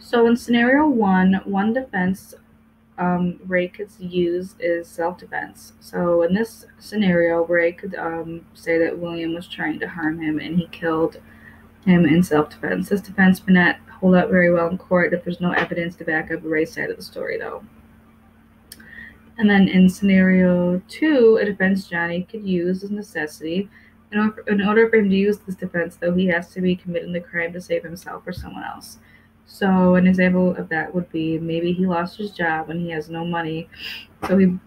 So in scenario one defense Ray could use is self-defense. So in this scenario, Ray could say that William was trying to harm him and he killed him in self-defense. This defense may not hold up very well in court if there's no evidence to back up Ray's side of the story, though. And then in scenario two, a defense Johnny could use as necessity. In order for him to use this defense, though, he has to be committing the crime to save himself or someone else. So an example of that would be maybe he lost his job and he has no money, so he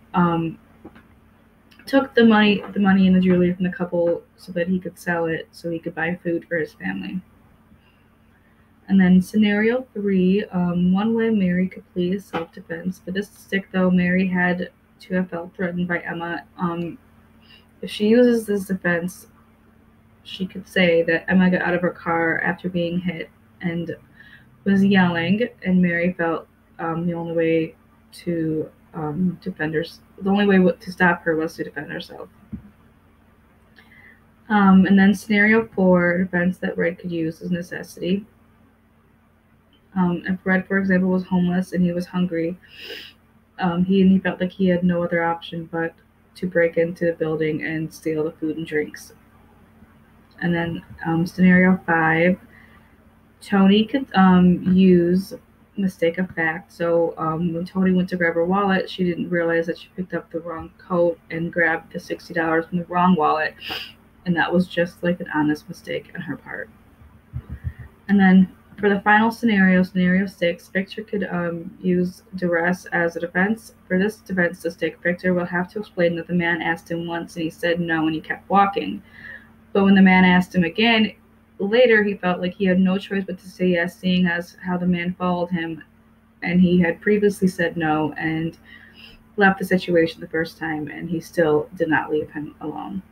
took the money and the jewelry from the couple so that he could sell it so he could buy food for his family. And then scenario three, one way Mary could plead is self-defense. For this stick, though, Mary had to have felt threatened by Emma. If she uses this defense, she could say that Emma got out of her car after being hit and was yelling, and Mary felt the only way to defend her. The only way to stop her was to defend herself. And then scenario four, defense that Red could use is necessity. If Red, for example, was homeless and he was hungry, he felt like he had no other option but to break into the building and steal the food and drinks. And then scenario five, Tony could use mistake of fact. So when Tony went to grab her wallet, she didn't realize that she picked up the wrong coat and grabbed the $60 from the wrong wallet, and that was just like an honest mistake on her part. And then for the final scenario six, Victor could use duress as a defense. For this defense to stick, Victor will have to explain that the man asked him once and he said no and he kept walking. But when the man asked him again, later he felt like he had no choice but to say yes, seeing as how the man followed him and he had previously said no and left the situation the first time and he still did not leave him alone.